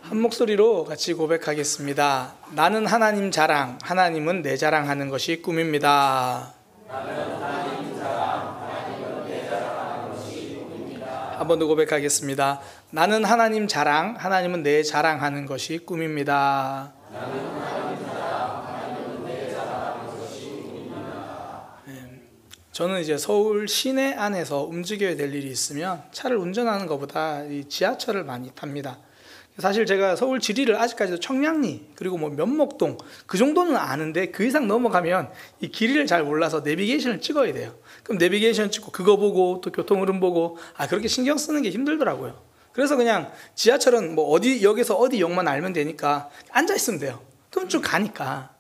한 목소리로 같이 고백하겠습니다. 나는 하나님 자랑, 하나님은 내 자랑하는 것이 꿈입니다. 한 번 더 고백하겠습니다. 나는 하나님 자랑, 하나님은 내 자랑하는 것이 꿈입니다. 저는 이제 서울 시내 안에서 움직여야 될 일이 있으면 차를 운전하는 것보다 이 지하철을 많이 탑니다. 사실 제가 서울 지리를 아직까지도 청량리 그리고 뭐 면목동 그 정도는 아는데 그 이상 넘어가면 이 길이를 잘 몰라서 내비게이션을 찍어야 돼요. 그럼 내비게이션 찍고 그거 보고 또 교통 흐름 보고 그렇게 신경 쓰는 게 힘들더라고요. 그래서 그냥 지하철은 뭐 어디 역에서 어디 역만 알면 되니까 앉아 있으면 돼요. 그럼 쭉 가니까.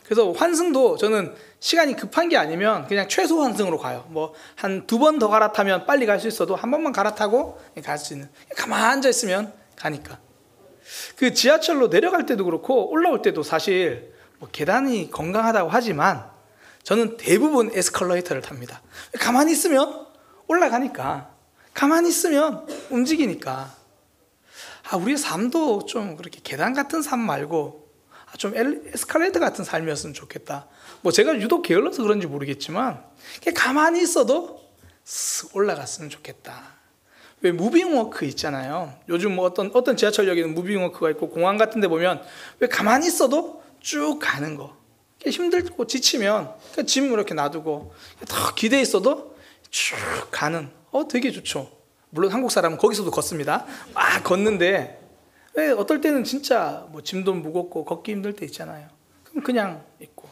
그래서 환승도 저는 시간이 급한 게 아니면 그냥 최소 환승으로 가요. 뭐 한 2번 더 갈아타면 빨리 갈 수 있어도 한 번만 갈아타고 갈 수 있는. 가만히 앉아 있으면 가니까. 그 지하철로 내려갈 때도 그렇고 올라올 때도 사실 뭐 계단이 건강하다고 하지만 저는 대부분 에스컬레이터를 탑니다. 가만히 있으면 올라가니까, 가만히 있으면 움직이니까. 우리의 삶도 좀 그렇게 계단 같은 삶 말고 좀 에스컬레이터 같은 삶이었으면 좋겠다. 뭐 제가 유독 게을러서 그런지 모르겠지만 가만히 있어도 올라갔으면 좋겠다. 왜 무빙워크 있잖아요. 요즘 뭐 어떤 지하철역에는 무빙워크가 있고 공항 같은 데 보면 왜 가만히 있어도 쭉 가는 거. 힘들고 지치면 짐 이렇게 놔두고 더 기대해 있어도 쭉 가는 되게 좋죠. 물론 한국 사람은 거기서도 걷습니다. 막 걷는데 왜 어떨 때는 진짜 뭐 짐도 무겁고 걷기 힘들 때 있잖아요. 그럼 그냥 있고.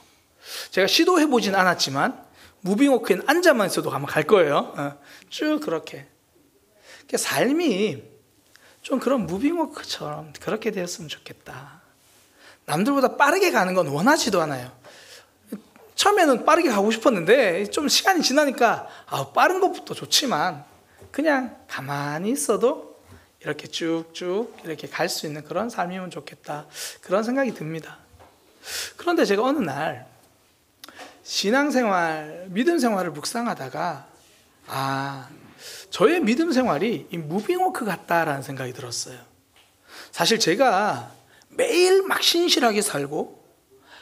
제가 시도해 보진 않았지만 무빙워크엔 앉아만 있어도 아마 갈 거예요. 쭉 그렇게. 삶이 좀 그런 무빙워크처럼 그렇게 되었으면 좋겠다. 남들보다 빠르게 가는 건 원하지도 않아요. 처음에는 빠르게 가고 싶었는데 좀 시간이 지나니까 빠른 것부터 좋지만 그냥 가만히 있어도 이렇게 쭉쭉 이렇게 갈 수 있는 그런 삶이면 좋겠다. 그런 생각이 듭니다. 그런데 제가 어느 날 신앙생활, 믿음 생활을 묵상하다가 저의 믿음 생활이 이 무빙워크 같다라는 생각이 들었어요. 사실 제가 매일 막 신실하게 살고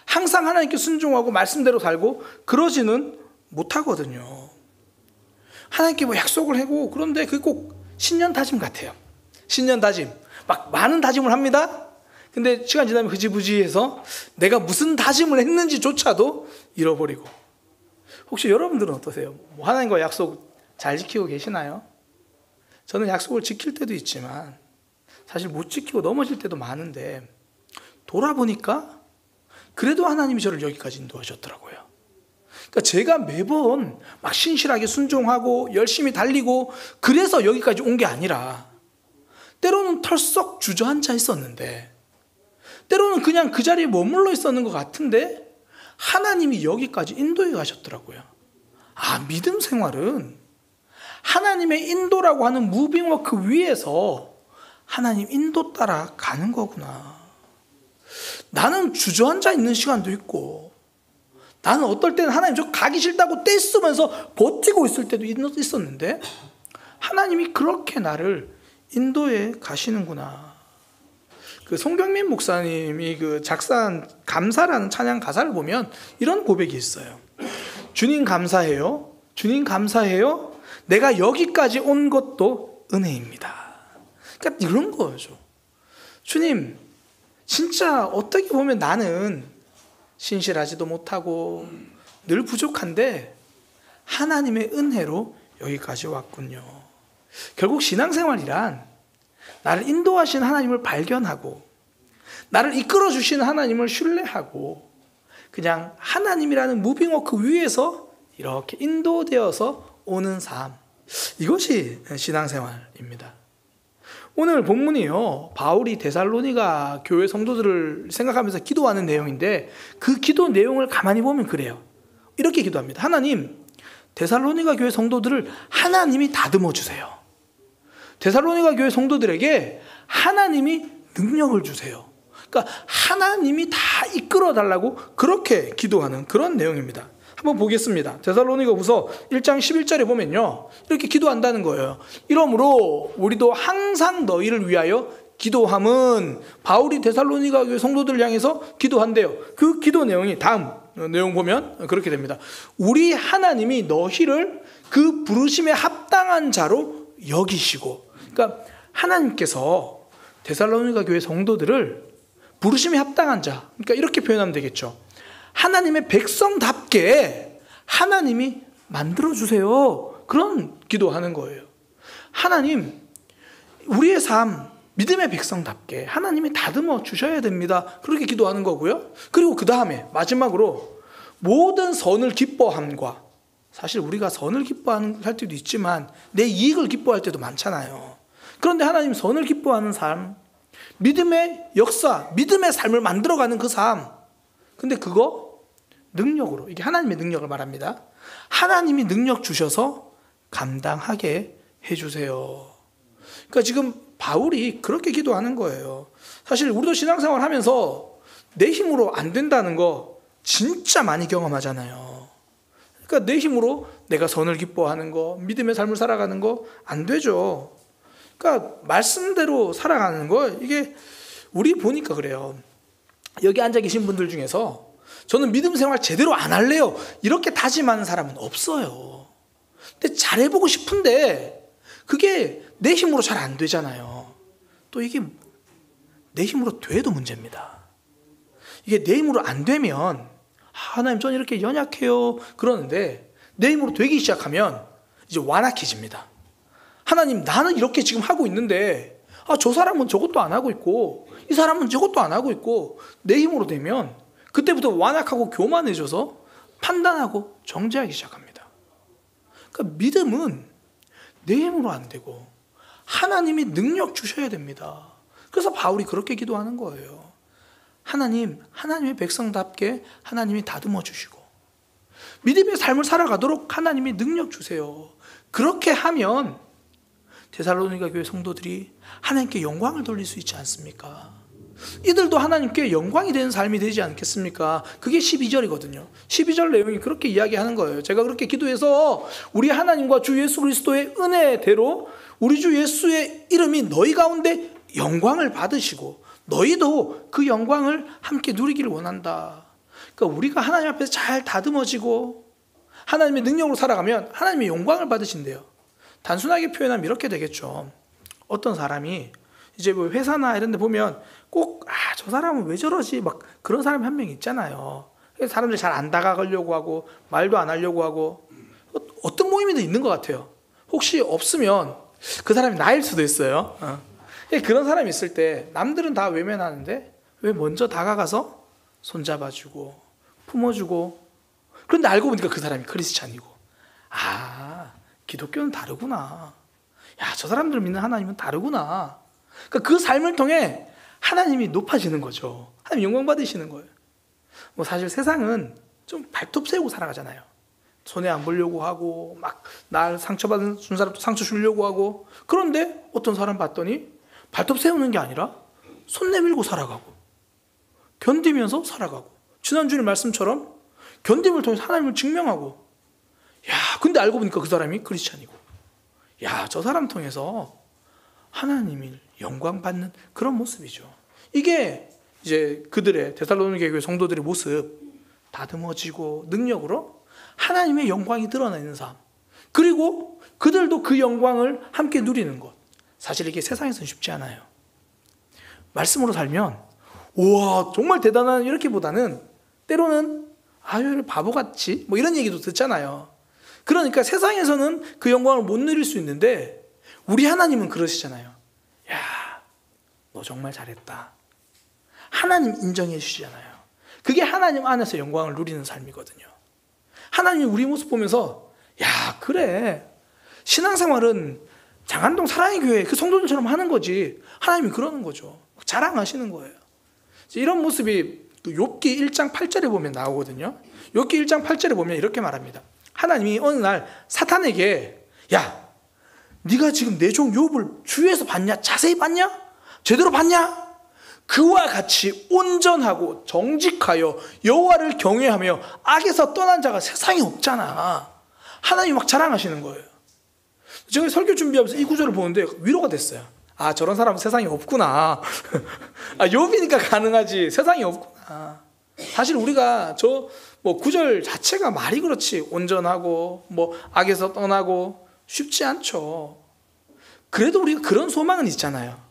항상 하나님께 순종하고 말씀대로 살고 그러지는 못하거든요. 하나님께 뭐 약속을 하고 그런데 그게 꼭 신년 다짐 같아요. 신년 다짐. 막 많은 다짐을 합니다. 근데 시간 지나면 흐지부지해서 내가 무슨 다짐을 했는지조차도 잃어버리고. 혹시 여러분들은 어떠세요? 뭐 하나님과 약속 잘 지키고 계시나요? 저는 약속을 지킬 때도 있지만 사실 못 지키고 넘어질 때도 많은데 돌아보니까 그래도 하나님이 저를 여기까지 인도하셨더라고요. 그러니까 제가 매번 막 신실하게 순종하고 열심히 달리고 그래서 여기까지 온 게 아니라 때로는 털썩 주저앉아 있었는데 때로는 그냥 그 자리에 머물러 있었는 것 같은데 하나님이 여기까지 인도해 가셨더라고요. 믿음 생활은 하나님의 인도라고 하는 무빙워크 위에서 하나님 인도 따라 가는 거구나. 나는 주저앉아 있는 시간도 있고 나는 어떨 때는 하나님 저 가기 싫다고 떼쓰면서 버티고 있을 때도 있었는데 하나님이 그렇게 나를 인도해 가시는구나. 그 송경민 목사님이 그 작사한 감사라는 찬양 가사를 보면 이런 고백이 있어요. 주님 감사해요. 주님 감사해요. 내가 여기까지 온 것도 은혜입니다. 그러니까 이런 거죠. 주님, 진짜 어떻게 보면 나는 신실하지도 못하고 늘 부족한데 하나님의 은혜로 여기까지 왔군요. 결국 신앙생활이란 나를 인도하신 하나님을 발견하고 나를 이끌어 주시는 하나님을 신뢰하고 그냥 하나님이라는 무빙워크 위에서 이렇게 인도되어서 오는 삶, 이것이 신앙생활입니다. 오늘 본문이요, 바울이 데살로니가 교회 성도들을 생각하면서 기도하는 내용인데 그 기도 내용을 가만히 보면 그래요. 이렇게 기도합니다. 하나님, 데살로니가 교회 성도들을 하나님이 다듬어 주세요. 데살로니가 교회 성도들에게 하나님이 능력을 주세요. 그러니까 하나님이 다 이끌어 달라고 그렇게 기도하는 그런 내용입니다. 한번 보겠습니다. 데살로니가후서 1장 11절에 보면요, 이렇게 기도한다는 거예요. 이러므로 우리도 항상 너희를 위하여 기도함은 바울이 데살로니가 교회 성도들을 향해서 기도한대요. 그 기도 내용이 다음 내용 보면 그렇게 됩니다. 우리 하나님이 너희를 그 부르심에 합당한 자로 여기시고, 그러니까 하나님께서 데살로니가 교회 성도들을 부르심에 합당한 자, 그러니까 이렇게 표현하면 되겠죠. 하나님의 백성답게 하나님이 만들어주세요. 그런 기도하는 거예요. 하나님, 우리의 삶, 믿음의 백성답게 하나님이 다듬어 주셔야 됩니다. 그렇게 기도하는 거고요. 그리고 그 다음에 마지막으로 모든 선을 기뻐함과, 사실 우리가 선을 기뻐할 때도 있지만 내 이익을 기뻐할 때도 많잖아요. 그런데 하나님 선을 기뻐하는 삶, 믿음의 역사, 믿음의 삶을 만들어가는 그 삶, 근데 그거 능력으로, 이게 하나님의 능력을 말합니다. 하나님이 능력 주셔서 감당하게 해주세요. 그러니까 지금 바울이 그렇게 기도하는 거예요. 사실 우리도 신앙생활 하면서 내 힘으로 안 된다는 거 진짜 많이 경험하잖아요. 그러니까 내 힘으로 내가 선을 기뻐하는 거, 믿음의 삶을 살아가는 거 안 되죠. 그러니까 말씀대로 살아가는 거, 이게 우리 보니까 그래요. 여기 앉아 계신 분들 중에서 저는 믿음 생활 제대로 안 할래요, 이렇게 다짐하는 사람은 없어요. 근데 잘해보고 싶은데 그게 내 힘으로 잘 안 되잖아요. 또 이게 내 힘으로 돼도 문제입니다. 이게 내 힘으로 안 되면 하나님 저는 이렇게 연약해요 그러는데 내 힘으로 되기 시작하면 이제 완악해집니다. 하나님, 나는 이렇게 지금 하고 있는데 저 사람은 저것도 안 하고 있고 이 사람은 저것도 안 하고 있고, 내 힘으로 되면 그때부터 완악하고 교만해져서 판단하고 정죄하기 시작합니다. 그러니까 믿음은 내 힘으로 안 되고 하나님이 능력 주셔야 됩니다. 그래서 바울이 그렇게 기도하는 거예요. 하나님, 하나님의 백성답게 하나님이 다듬어 주시고 믿음의 삶을 살아가도록 하나님이 능력 주세요. 그렇게 하면 데살로니가 교회 성도들이 하나님께 영광을 돌릴 수 있지 않습니까? 이들도 하나님께 영광이 되는 삶이 되지 않겠습니까? 그게 12절이거든요. 12절 내용이 그렇게 이야기하는 거예요. 제가 그렇게 기도해서 우리 하나님과 주 예수 그리스도의 은혜대로 우리 주 예수의 이름이 너희 가운데 영광을 받으시고 너희도 그 영광을 함께 누리기를 원한다. 그러니까 우리가 하나님 앞에서 잘 다듬어지고 하나님의 능력으로 살아가면 하나님의 영광을 받으신대요. 단순하게 표현하면 이렇게 되겠죠. 어떤 사람이 이제 뭐 회사나 이런 데 보면 꼭 저 사람은 왜 저러지 막 그런 사람이 한 명 있잖아요. 사람들이 잘 안 다가가려고 하고 말도 안 하려고 하고, 어떤 모임에도 있는 것 같아요. 혹시 없으면 그 사람이 나일 수도 있어요. 그런 사람이 있을 때 남들은 다 외면하는데 왜 먼저 다가가서 손잡아주고 품어주고, 그런데 알고 보니까 그 사람이 크리스찬이고, 기독교는 다르구나, 저 사람들 믿는 하나님은 다르구나. 그러니까 그 삶을 통해 하나님이 높아지는 거죠. 하나님 영광 받으시는 거예요. 뭐 사실 세상은 좀 발톱 세우고 살아가잖아요. 손해 안 보려고 하고 막 날 상처받은 사람도 상처 주려고 하고, 그런데 어떤 사람 봤더니 발톱 세우는 게 아니라 손 내밀고 살아가고 견디면서 살아가고, 지난주에 말씀처럼 견딤을 통해서 하나님을 증명하고, 근데 알고 보니까 그 사람이 크리스찬이고, 저 사람 통해서 하나님이 영광 받는 그런 모습이죠. 이게 이제 그들의 데살로니가 교회 성도들의 모습, 다듬어지고 능력으로 하나님의 영광이 드러나는 삶, 그리고 그들도 그 영광을 함께 누리는 것. 사실 이게 세상에서는 쉽지 않아요. 말씀으로 살면 우와 정말 대단한 이렇게보다는 때로는 바보같이 뭐 이런 얘기도 듣잖아요. 그러니까 세상에서는 그 영광을 못 누릴 수 있는데 우리 하나님은 그러시잖아요. 너 정말 잘했다. 하나님 인정해 주시잖아요. 그게 하나님 안에서 영광을 누리는 삶이거든요. 하나님이 우리 모습 보면서 그래, 신앙생활은 장안동 사랑의 교회 그 성도들처럼 하는 거지. 하나님이 그러는 거죠. 자랑하시는 거예요. 이런 모습이 욥기 1장 8절에 보면 나오거든요. 욥기 1장 8절에 보면 이렇게 말합니다. 하나님이 어느 날 사탄에게 네가 지금 내 종 욥을 주위에서 봤냐? 자세히 봤냐? 제대로 봤냐? 그와 같이 온전하고 정직하여 여호와를 경외하며 악에서 떠난 자가 세상에 없잖아. 하나님이 막 자랑하시는 거예요. 제가 설교 준비하면서 이 구절을 보는데 위로가 됐어요. 아, 저런 사람은 세상에 없구나. 아, 욥이니까 가능하지 세상에 없구나. 사실 우리가 저 뭐 구절 자체가 말이 그렇지 온전하고 뭐 악에서 떠나고 쉽지 않죠. 그래도 우리가 그런 소망은 있잖아요.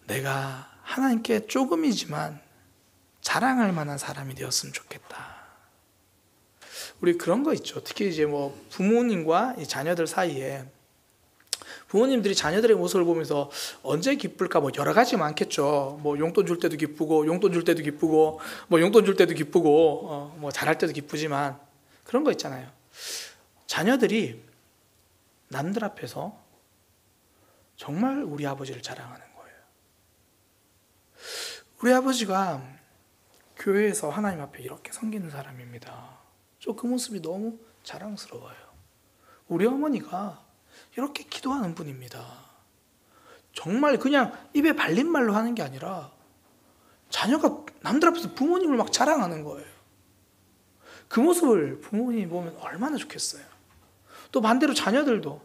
내가 하나님께 조금이지만 자랑할 만한 사람이 되었으면 좋겠다. 우리 그런 거 있죠. 특히 이제 뭐 부모님과 이 자녀들 사이에 부모님들이 자녀들의 모습을 보면서 언제 기쁠까 뭐 여러 가지 많겠죠. 뭐 용돈 줄 때도 기쁘고 용돈 줄 때도 기쁘고 뭐 용돈 줄 때도 기쁘고 뭐 잘할 때도 기쁘지만 그런 거 있잖아요. 자녀들이 남들 앞에서 정말 우리 아버지를 자랑하는 거예요. 우리 아버지가 교회에서 하나님 앞에 이렇게 섬기는 사람입니다. 저 그 모습이 너무 자랑스러워요. 우리 어머니가 이렇게 기도하는 분입니다. 정말 그냥 입에 발린 말로 하는 게 아니라 자녀가 남들 앞에서 부모님을 막 자랑하는 거예요. 그 모습을 부모님이 보면 얼마나 좋겠어요. 또 반대로 자녀들도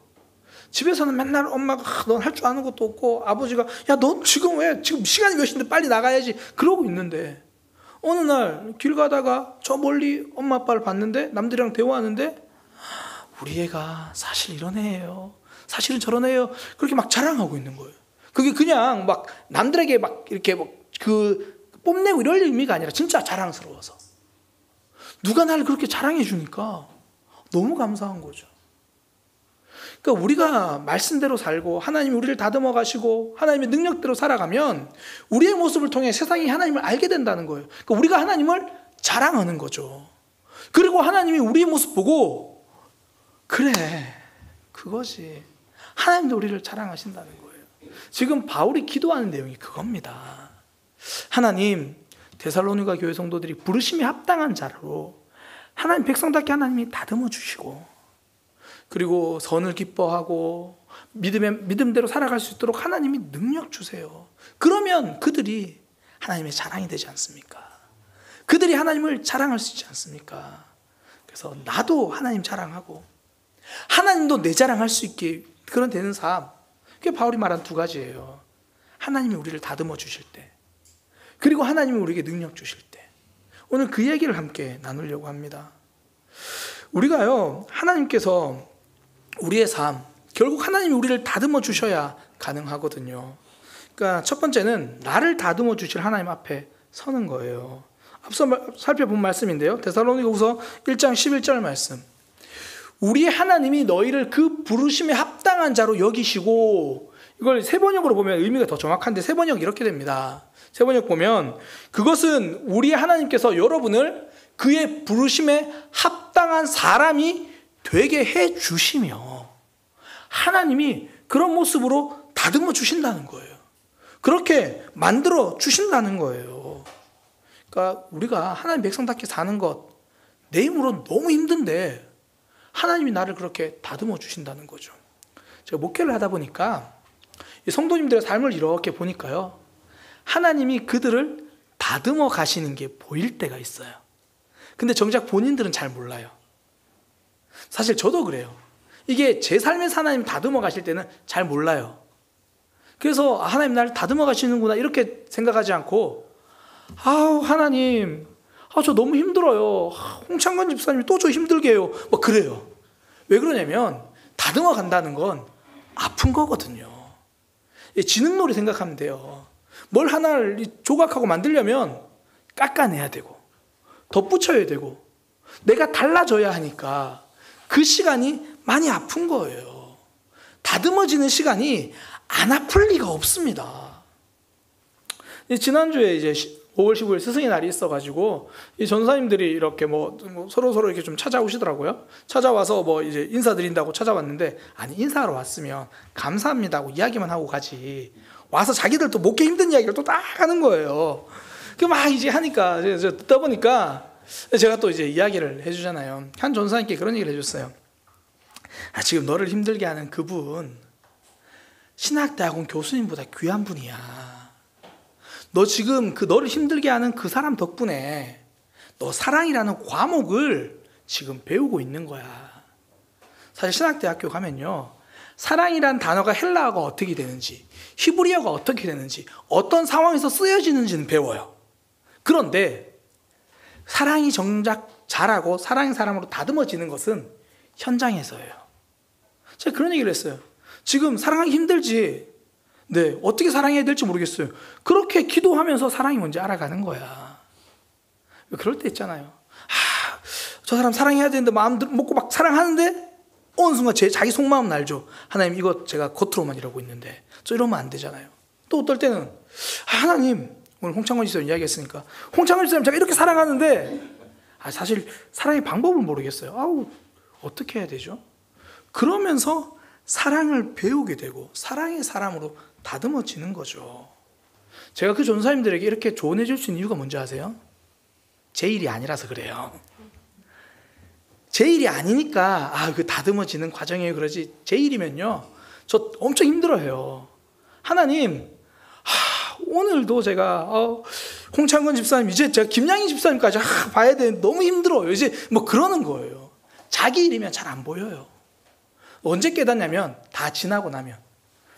집에서는 맨날 엄마가 넌 할 줄 아는 것도 없고 아버지가 야 넌 지금 왜 지금 시간이 몇 시인데 빨리 나가야지 그러고 있는데 어느 날 길 가다가 저 멀리 엄마 아빠를 봤는데 남들이랑 대화하는데 우리 애가 사실 이런 애예요. 사실은 저런 애예요. 그렇게 막 자랑하고 있는 거예요. 그게 그냥 막 남들에게 막 이렇게 막 그 뽐내고 이럴 의미가 아니라 진짜 자랑스러워서 누가 나를 그렇게 자랑해 주니까 너무 감사한 거죠. 그러니까 우리가 말씀대로 살고 하나님이 우리를 다듬어 가시고 하나님의 능력대로 살아가면 우리의 모습을 통해 세상이 하나님을 알게 된다는 거예요. 그러니까 우리가 하나님을 자랑하는 거죠. 그리고 하나님이 우리의 모습 보고 그래 그거지. 하나님도 우리를 자랑하신다는 거예요. 지금 바울이 기도하는 내용이 그겁니다. 하나님 데살로니가 교회 성도들이 부르심이 합당한 자로 하나님 백성답게 하나님이 다듬어 주시고 그리고 선을 기뻐하고 믿음대로 살아갈 수 있도록 하나님이 능력 주세요. 그러면 그들이 하나님의 자랑이 되지 않습니까? 그들이 하나님을 자랑할 수 있지 않습니까? 그래서 나도 하나님 자랑하고 하나님도 내 자랑할 수 있게 그런 되는 삶. 그게 바울이 말한 두 가지예요. 하나님이 우리를 다듬어 주실 때 그리고 하나님이 우리에게 능력 주실 때 오늘 그 얘기를 함께 나누려고 합니다. 우리가요 하나님께서 우리의 삶 결국 하나님이 우리를 다듬어 주셔야 가능하거든요. 그러니까 첫 번째는 나를 다듬어 주실 하나님 앞에 서는 거예요. 앞서 살펴본 말씀인데요. 데살로니가후서 1장 11절 말씀. 우리 하나님이 너희를 그 부르심에 합당한 자로 여기시고 이걸 세번역으로 보면 의미가 더 정확한데 세번역 이렇게 됩니다. 세번역 보면 그것은 우리 하나님께서 여러분을 그의 부르심에 합당한 사람이 되게 해 주시며 하나님이 그런 모습으로 다듬어 주신다는 거예요. 그렇게 만들어 주신다는 거예요. 그러니까 우리가 하나님 백성답게 사는 것 내 힘으로 너무 힘든데 하나님이 나를 그렇게 다듬어 주신다는 거죠. 제가 목회를 하다 보니까 성도님들의 삶을 이렇게 보니까요 하나님이 그들을 다듬어 가시는 게 보일 때가 있어요. 근데 정작 본인들은 잘 몰라요. 사실 저도 그래요. 이게 제 삶에서 하나님 다듬어 가실 때는 잘 몰라요. 그래서 하나님 나를 다듬어 가시는구나 이렇게 생각하지 않고 아우 하나님 저 너무 힘들어요. 홍창건 집사님이 또 저 힘들게 해요. 뭐 그래요. 왜 그러냐면 다듬어 간다는 건 아픈 거거든요. 지능놀이 생각하면 돼요. 뭘 하나를 조각하고 만들려면 깎아내야 되고 덧붙여야 되고 내가 달라져야 하니까 그 시간이 많이 아픈 거예요. 다듬어지는 시간이 안 아플 리가 없습니다. 지난주에 이제 5월 15일 스승의 날이 있어가지고 이 전사님들이 이렇게 뭐 서로 이렇게 좀 찾아오시더라고요. 찾아와서 뭐 이제 인사드린다고 찾아왔는데 아니 인사하러 왔으면 감사합니다고 이야기만 하고 가지 와서 자기들 또 목회 힘든 이야기를 또 딱 하는 거예요. 그 막 이제 하니까 듣다 보니까 제가 또 이제 이야기를 해주잖아요. 한 전사님께 그런 얘기를 해줬어요. 지금 너를 힘들게 하는 그분 신학대학원 교수님보다 귀한 분이야. 너 지금 너를 힘들게 하는 그 사람 덕분에 너 사랑이라는 과목을 지금 배우고 있는 거야. 사실 신학대학교 가면요 사랑이란 단어가 헬라어가 어떻게 되는지, 히브리어가 어떻게 되는지, 어떤 상황에서 쓰여지는지는 배워요. 그런데 사랑이 정작 잘하고 사랑의 사람으로 다듬어지는 것은 현장에서예요. 제가 그런 얘기를 했어요. 지금 사랑하기 힘들지. 네, 어떻게 사랑해야 될지 모르겠어요. 그렇게 기도하면서 사랑이 뭔지 알아가는 거야. 그럴 때 있잖아요. 저 사람 사랑해야 되는데 마음 먹고 막 사랑하는데 어느 순간 자기 속마음 알죠. 하나님, 이거 제가 겉으로만 이러고 있는데 저 이러면 안 되잖아요. 또 어떨 때는 하나님, 오늘 홍창건 집사님 이야기했으니까 홍창건 집사님 제가 이렇게 사랑하는데 사실 사랑의 방법을 모르겠어요. 어떻게 해야 되죠? 그러면서 사랑을 배우게 되고 사랑의 사람으로 다듬어지는 거죠. 제가 그 전사님들에게 이렇게 조언해 줄 수 있는 이유가 뭔지 아세요? 제 일이 아니라서 그래요. 제 일이 아니니까 그 다듬어지는 과정이에요 그러지, 제 일이면요 저 엄청 힘들어해요. 하나님, 오늘도 제가 홍창건 집사님, 이제 제가 김양희 집사님까지 봐야 되는데 너무 힘들어요. 이제 뭐 그러는 거예요. 자기 일이면 잘 안 보여요. 언제 깨닫냐면 다 지나고 나면,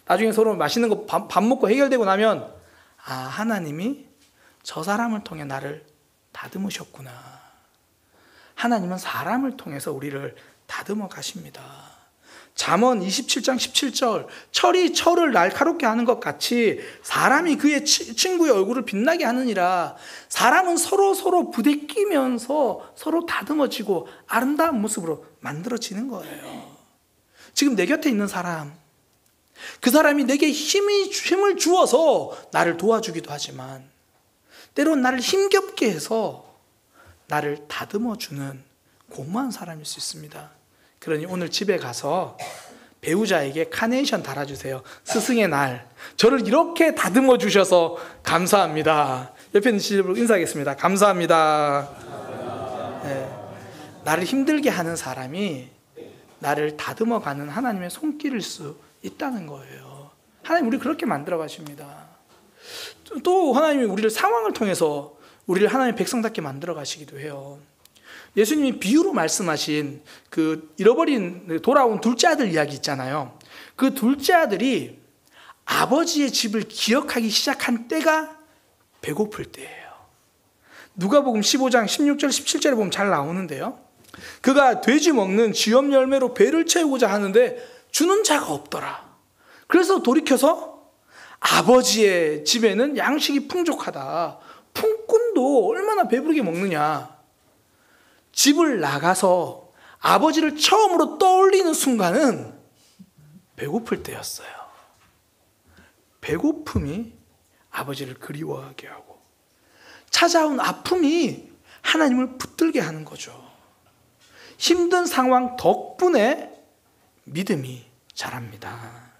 나중에 서로 맛있는 거 밥 먹고 해결되고 나면 하나님이 저 사람을 통해 나를 다듬으셨구나. 하나님은 사람을 통해서 우리를 다듬어 가십니다. 잠언 27장 17절, 철이 철을 날카롭게 하는 것 같이 사람이 그의 친구의 얼굴을 빛나게 하느니라. 사람은 서로 부대끼면서 서로 다듬어지고 아름다운 모습으로 만들어지는 거예요. 지금 내 곁에 있는 사람, 그 사람이 내게 힘을 주어서 나를 도와주기도 하지만 때로는 나를 힘겹게 해서 나를 다듬어주는 고마운 사람일 수 있습니다. 그러니 오늘 집에 가서 배우자에게 카네이션 달아주세요. 스승의 날, 저를 이렇게 다듬어 주셔서 감사합니다. 옆에 있는 친구로 인사하겠습니다. 감사합니다. 네. 나를 힘들게 하는 사람이 나를 다듬어가는 하나님의 손길일 수 있다는 거예요. 하나님 우리 그렇게 만들어 가십니다. 또 하나님이 우리를 상황을 통해서 우리를 하나님의 백성답게 만들어 가시기도 해요. 예수님이 비유로 말씀하신 그 잃어버린 돌아온 둘째 아들 이야기 있잖아요. 그 둘째 아들이 아버지의 집을 기억하기 시작한 때가 배고플 때예요. 누가복음 15장 16절 17절에 보면 잘 나오는데요. 그가 돼지 먹는 쥐염 열매로 배를 채우고자 하는데 주는 자가 없더라. 그래서 돌이켜서 아버지의 집에는 양식이 풍족하다. 품꾼도 얼마나 배부르게 먹느냐. 집을 나가서 아버지를 처음으로 떠올리는 순간은 배고플 때였어요. 배고픔이 아버지를 그리워하게 하고 찾아온 아픔이 하나님을 붙들게 하는 거죠. 힘든 상황 덕분에 믿음이 자랍니다.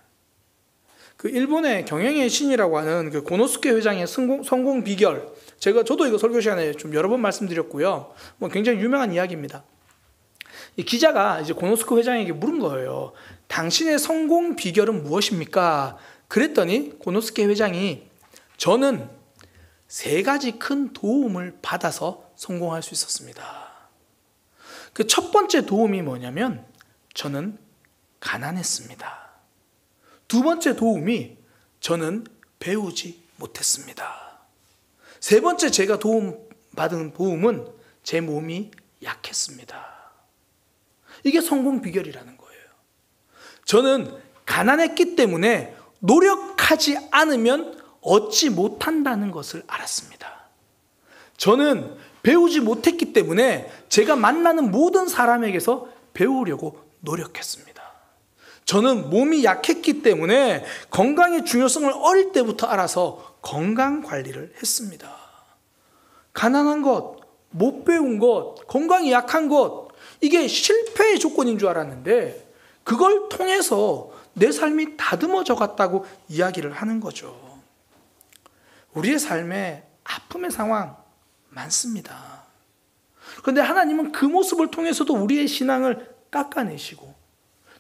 그 일본의 경영의 신이라고 하는 그 고노스케 회장의 성공 비결, 저도 이거 설교 시간에 좀 여러 번 말씀드렸고요. 뭐 굉장히 유명한 이야기입니다. 이 기자가 이제 고노스케 회장에게 물은 거예요. 당신의 성공 비결은 무엇입니까? 그랬더니 고노스케 회장이 저는 3가지 큰 도움을 받아서 성공할 수 있었습니다. 그 첫 번째 도움이 뭐냐면 저는 가난했습니다. 2번째 도움이 저는 배우지 못했습니다. 3번째 제가 받은 도움은 제 몸이 약했습니다. 이게 성공 비결이라는 거예요. 저는 가난했기 때문에 노력하지 않으면 얻지 못한다는 것을 알았습니다. 저는 배우지 못했기 때문에 제가 만나는 모든 사람에게서 배우려고 노력했습니다. 저는 몸이 약했기 때문에 건강의 중요성을 어릴 때부터 알아서 건강 관리를 했습니다. 가난한 것, 못 배운 것, 건강이 약한 것, 이게 실패의 조건인 줄 알았는데 그걸 통해서 내 삶이 다듬어져 갔다고 이야기를 하는 거죠. 우리의 삶에 아픔의 상황 많습니다. 그런데 하나님은 그 모습을 통해서도 우리의 신앙을 깎아내시고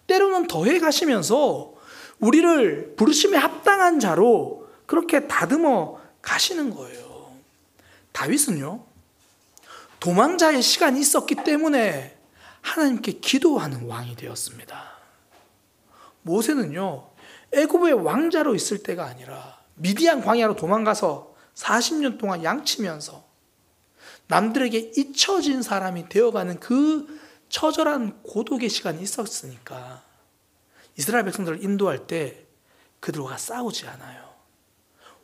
때로는 더해 가시면서 우리를 부르심에 합당한 자로 그렇게 다듬어 가시는 거예요. 다윗은요, 도망자의 시간이 있었기 때문에 하나님께 기도하는 왕이 되었습니다. 모세는요, 애굽의 왕자로 있을 때가 아니라 미디안 광야로 도망가서 40년 동안 양치면서 남들에게 잊혀진 사람이 되어가는 그 처절한 고독의 시간이 있었으니까 이스라엘 백성들을 인도할 때 그들과 싸우지 않아요.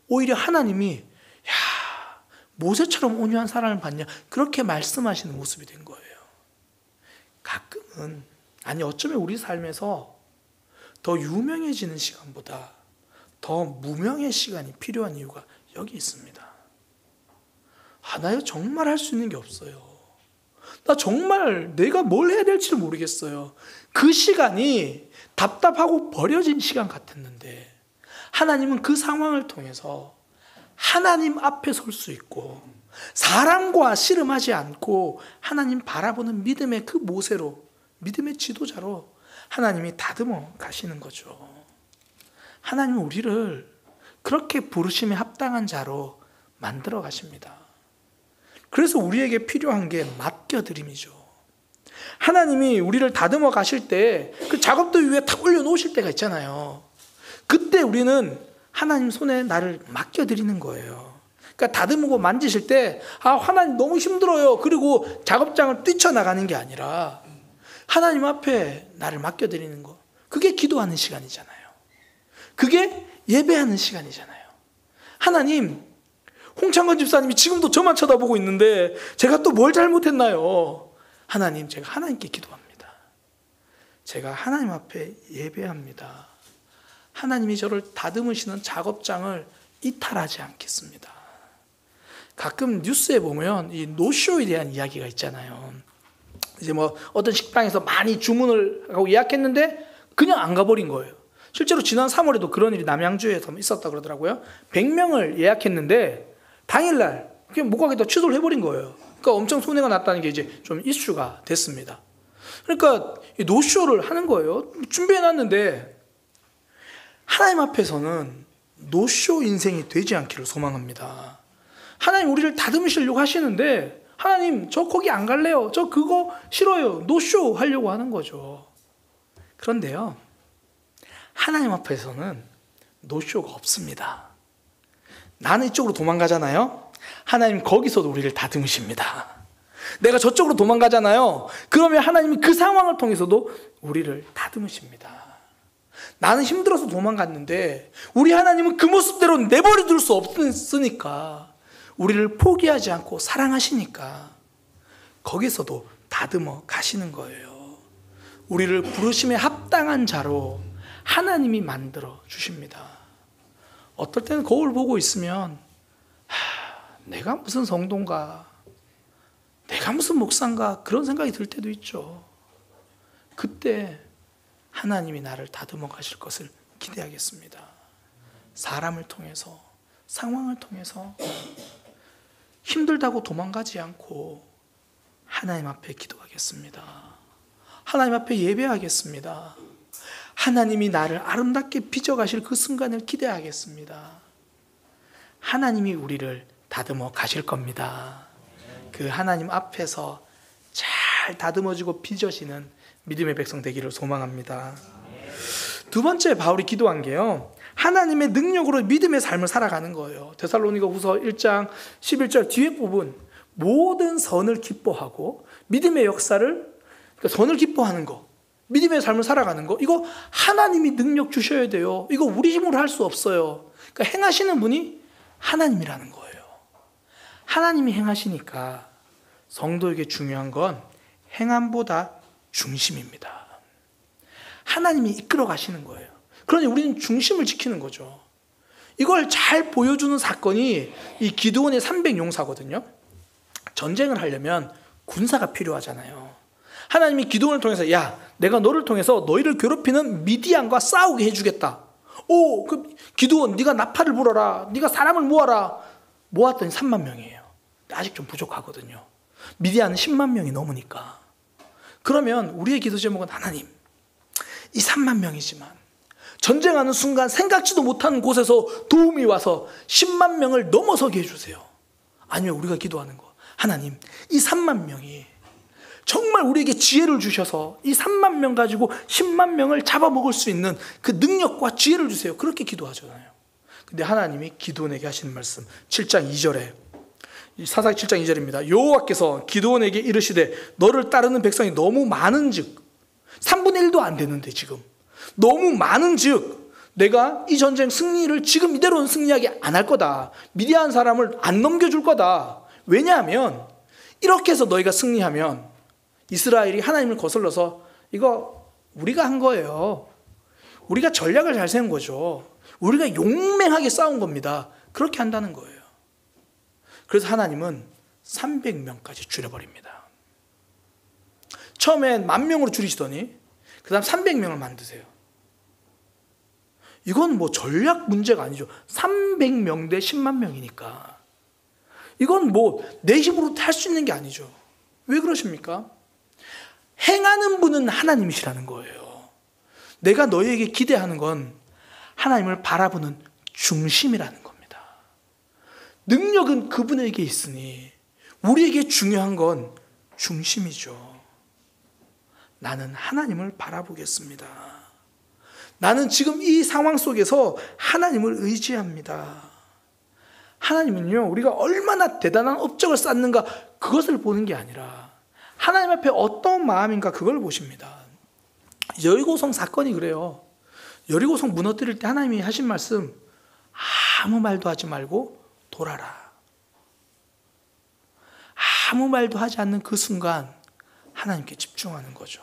오히려 하나님이 야, 모세처럼 온유한 사람을 봤냐, 그렇게 말씀하시는 모습이 된 거예요. 가끔은, 아니 어쩌면 우리 삶에서 더 유명해지는 시간보다 더 무명의 시간이 필요한 이유가 여기 있습니다. 나 정말 할 수 있는 게 없어요. 나 정말 내가 뭘 해야 될지를 모르겠어요. 그 시간이 답답하고 버려진 시간 같았는데 하나님은 그 상황을 통해서 하나님 앞에 설 수 있고 사람과 씨름하지 않고 하나님 바라보는 믿음의 그 모세로, 믿음의 지도자로 하나님이 다듬어 가시는 거죠. 하나님은 우리를 그렇게 부르심에 합당한 자로 만들어 가십니다. 그래서 우리에게 필요한 게 맡겨드림이죠. 하나님이 우리를 다듬어 가실 때 그 작업대 위에 탁 올려놓으실 때가 있잖아요. 그때 우리는 하나님 손에 나를 맡겨드리는 거예요. 그러니까 다듬고 만지실 때 하나님 너무 힘들어요, 그리고 작업장을 뛰쳐나가는 게 아니라 하나님 앞에 나를 맡겨드리는 거, 그게 기도하는 시간이잖아요. 그게 예배하는 시간이잖아요. 하나님, 홍창건 집사님이 지금도 저만 쳐다보고 있는데 제가 또 뭘 잘못했나요? 하나님, 제가 하나님께 기도합니다. 제가 하나님 앞에 예배합니다. 하나님이 저를 다듬으시는 작업장을 이탈하지 않겠습니다. 가끔 뉴스에 보면 이 노쇼에 대한 이야기가 있잖아요. 이제 뭐 어떤 식당에서 많이 주문을 하고 예약했는데 그냥 안 가버린 거예요. 실제로 지난 3월에도 그런 일이 남양주에서 있었다 그러더라고요. 100명을 예약했는데 당일날 그냥 못 가겠다 취소를 해버린 거예요. 그러니까 엄청 손해가 났다는 게 이제 좀 이슈가 됐습니다. 그러니까 노쇼를 하는 거예요. 준비해놨는데 하나님 앞에서는 노쇼 인생이 되지 않기를 소망합니다. 하나님 우리를 다듬으시려고 하시는데 하나님, 저 거기 안 갈래요, 저 그거 싫어요, 노쇼 하려고 하는 거죠. 그런데요, 하나님 앞에서는 노쇼가 없습니다. 나는 이쪽으로 도망가잖아요. 하나님 거기서도 우리를 다듬으십니다. 내가 저쪽으로 도망가잖아요. 그러면 하나님이 그 상황을 통해서도 우리를 다듬으십니다. 나는 힘들어서 도망갔는데 우리 하나님은 그 모습대로 내버려 둘 수 없으니까, 우리를 포기하지 않고 사랑하시니까 거기서도 다듬어 가시는 거예요. 우리를 부르심에 합당한 자로 하나님이 만들어 주십니다. 어떨 때는 거울 보고 있으면 내가 무슨 성도인가, 내가 무슨 목사인가, 그런 생각이 들 때도 있죠. 그때 하나님이 나를 다듬어 가실 것을 기대하겠습니다. 사람을 통해서, 상황을 통해서 힘들다고 도망가지 않고 하나님 앞에 기도하겠습니다. 하나님 앞에 예배하겠습니다. 하나님이 나를 아름답게 빚어가실 그 순간을 기대하겠습니다. 하나님이 우리를 다듬어 가실 겁니다. 그 하나님 앞에서 잘 다듬어지고 빚어지는 믿음의 백성 되기를 소망합니다. 두 번째 바울이 기도한 게요, 하나님의 능력으로 믿음의 삶을 살아가는 거예요. 데살로니가후서 1장 11절 뒤에 부분, 모든 선을 기뻐하고 믿음의 역사를, 그러니까 선을 기뻐하는 거, 믿음의 삶을 살아가는 거, 이거 하나님이 능력 주셔야 돼요. 이거 우리 힘으로 할 수 없어요. 그러니까 행하시는 분이 하나님이라는 거예요. 하나님이 행하시니까 성도에게 중요한 건 행함보다 중심입니다. 하나님이 이끌어 가시는 거예요. 그러니 우리는 중심을 지키는 거죠. 이걸 잘 보여주는 사건이 이 기드온의 300용사거든요. 전쟁을 하려면 군사가 필요하잖아요. 하나님이 기드온을 통해서, 야, 내가 너를 통해서 너희를 괴롭히는 미디안과 싸우게 해주겠다. 오, 그 기드온, 네가 나팔을 불어라, 네가 사람을 모아라. 모았더니 3만 명이에요. 아직 좀 부족하거든요. 미디안은 10만 명이 넘으니까. 그러면 우리의 기도 제목은, 하나님, 이 3만 명이지만 전쟁하는 순간 생각지도 못한 곳에서 도움이 와서 10만 명을 넘어서게 해주세요. 아니면 우리가 기도하는 거, 하나님, 이 3만 명이 정말 우리에게 지혜를 주셔서 이 3만 명 가지고 10만 명을 잡아먹을 수 있는 그 능력과 지혜를 주세요. 그렇게 기도하잖아요. 근데 하나님이 기드온에게 하시는 말씀 7장 2절에 사사기 7장 2절입니다. 여호와께서 기드온에게 이르시되 너를 따르는 백성이 너무 많은즉 3분의 1도 안 되는데 지금 너무 많은즉 내가 이 전쟁 승리를 지금 이대로는 승리하게 안 할 거다. 미디안 사람을 안 넘겨줄 거다. 왜냐하면 이렇게 해서 너희가 승리하면 이스라엘이 하나님을 거슬러서 이거 우리가 한 거예요. 우리가 전략을 잘 세운 거죠. 우리가 용맹하게 싸운 겁니다. 그렇게 한다는 거예요. 그래서 하나님은 300명까지 줄여버립니다. 처음엔 10,000명으로 줄이시더니 그 다음 300명을 만드세요. 이건 뭐 전략 문제가 아니죠. 300명 대 10만 명이니까. 이건 뭐 내 힘으로 할 수 있는 게 아니죠. 왜 그러십니까? 행하는 분은 하나님이시라는 거예요. 내가 너희에게 기대하는 건 하나님을 바라보는 중심이라는 겁니다. 능력은 그분에게 있으니 우리에게 중요한 건 중심이죠. 나는 하나님을 바라보겠습니다. 나는 지금 이 상황 속에서 하나님을 의지합니다. 하나님은요, 우리가 얼마나 대단한 업적을 쌓는가 그것을 보는 게 아니라 하나님 앞에 어떤 마음인가 그걸 보십니다. 여리고성 사건이 그래요. 여리고성 무너뜨릴 때 하나님이 하신 말씀 아무 말도 하지 말고 돌아라. 아무 말도 하지 않는 그 순간 하나님께 집중하는 거죠.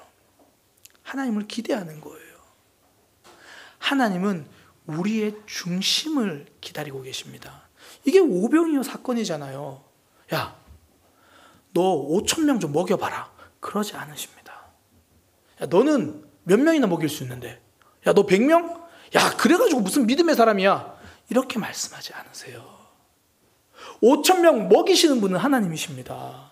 하나님을 기대하는 거예요. 하나님은 우리의 중심을 기다리고 계십니다. 이게 오병이어 사건이잖아요. 야, 너 5,000명 좀 먹여봐라. 그러지 않으십니다. 야, 너는 몇 명이나 먹일 수 있는데? 야, 너 100명? 야, 그래가지고 무슨 믿음의 사람이야? 이렇게 말씀하지 않으세요. 5,000명 먹이시는 분은 하나님이십니다.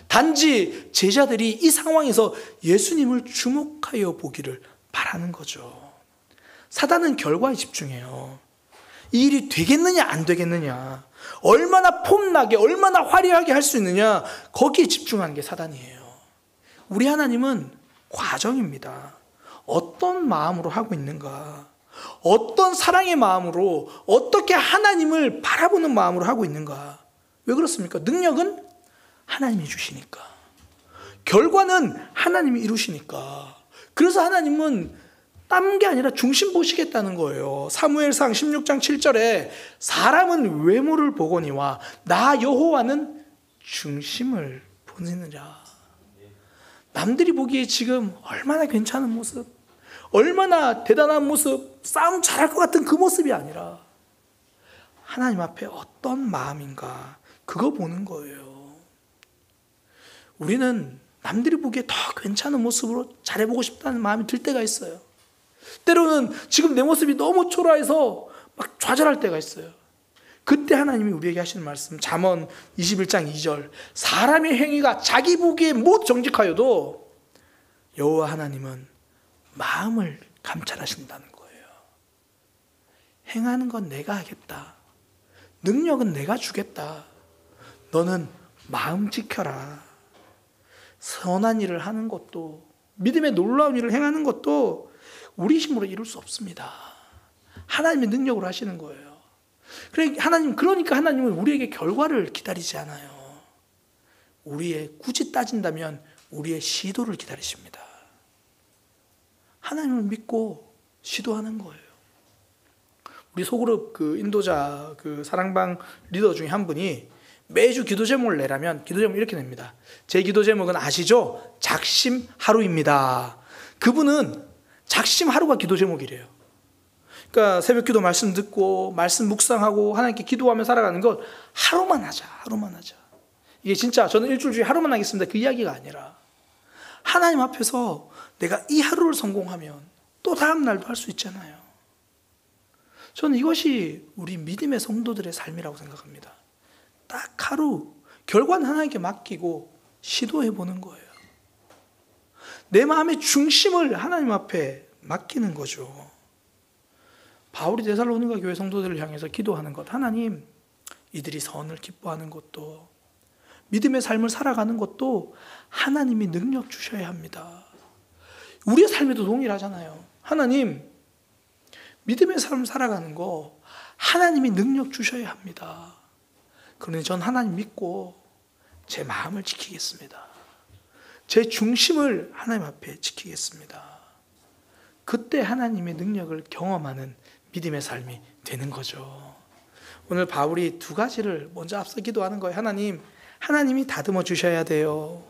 단지 제자들이 이 상황에서 예수님을 주목하여 보기를 바라는 거죠. 사단은 결과에 집중해요. 이 일이 되겠느냐 안 되겠느냐, 얼마나 폼나게 얼마나 화려하게 할 수 있느냐, 거기에 집중하는 게 사단이에요. 우리 하나님은 과정입니다. 어떤 마음으로 하고 있는가, 어떤 사랑의 마음으로, 어떻게 하나님을 바라보는 마음으로 하고 있는가. 왜 그렇습니까? 능력은 하나님이 주시니까, 결과는 하나님이 이루시니까. 그래서 하나님은 딴 게 아니라 중심 보시겠다는 거예요. 사무엘상 16장 7절에 사람은 외모를 보거니와 나 여호와는 중심을 보느니라. 남들이 보기에 지금 얼마나 괜찮은 모습, 얼마나 대단한 모습, 싸움 잘할 것 같은 그 모습이 아니라 하나님 앞에 어떤 마음인가 그거 보는 거예요. 우리는 남들이 보기에 더 괜찮은 모습으로 잘해보고 싶다는 마음이 들 때가 있어요. 때로는 지금 내 모습이 너무 초라해서 막 좌절할 때가 있어요. 그때 하나님이 우리에게 하시는 말씀, 잠언 21장 2절, 사람의 행위가 자기 보기에 못 정직하여도 여호와 하나님은 마음을 감찰하신다는 거예요. 행하는 건 내가 하겠다. 능력은 내가 주겠다. 너는 마음 지켜라. 선한 일을 하는 것도, 믿음의 놀라운 일을 행하는 것도 우리 힘으로 이룰 수 없습니다. 하나님의 능력으로 하시는 거예요. 그러니까 하나님은 우리에게 결과를 기다리지 않아요. 굳이 따진다면 우리의 시도를 기다리십니다. 하나님을 믿고 시도하는 거예요. 우리 소그룹 인도자 사랑방 리더 중에 한 분이 매주 기도 제목을 내라면 기도 제목 이렇게 냅니다. 제 기도 제목은 아시죠? 작심 하루입니다. 그분은 작심 하루가 기도 제목이래요. 그러니까 새벽 기도 말씀 듣고 말씀 묵상하고 하나님께 기도하며 살아가는 것 하루만 하자. 이게 진짜 저는 일주일 중에 하루만 하겠습니다 그 이야기가 아니라 하나님 앞에서 내가 이 하루를 성공하면 또 다음 날도 할 수 있잖아요. 저는 이것이 우리 믿음의 성도들의 삶이라고 생각합니다. 딱 하루, 결과는 하나님께 맡기고 시도해보는 거예요. 내 마음의 중심을 하나님 앞에 맡기는 거죠. 바울이 데살로니가 교회 성도들을 향해서 기도하는 것, 하나님, 이들이 선을 기뻐하는 것도 믿음의 삶을 살아가는 것도 하나님이 능력 주셔야 합니다. 우리의 삶에도 동일하잖아요. 하나님, 믿음의 삶을 살아가는 거 하나님이 능력 주셔야 합니다. 그러니 전 하나님 믿고 제 마음을 지키겠습니다. 제 중심을 하나님 앞에 지키겠습니다. 그때 하나님의 능력을 경험하는 믿음의 삶이 되는 거죠. 오늘 바울이 두 가지를 먼저 앞서 기도하는 거예요. 하나님이 다듬어 주셔야 돼요.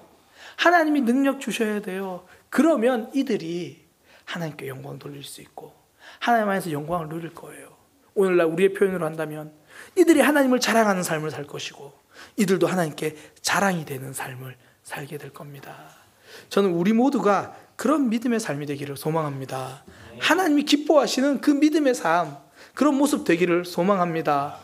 하나님이 능력 주셔야 돼요. 그러면 이들이 하나님께 영광 돌릴 수 있고 하나님 안에서 영광을 누릴 거예요. 오늘날 우리의 표현으로 한다면 이들이 하나님을 자랑하는 삶을 살 것이고 이들도 하나님께 자랑이 되는 삶을 살게 될 겁니다. 저는 우리 모두가 그런 믿음의 삶이 되기를 소망합니다. 하나님이 기뻐하시는 그 믿음의 삶, 그런 모습 되기를 소망합니다.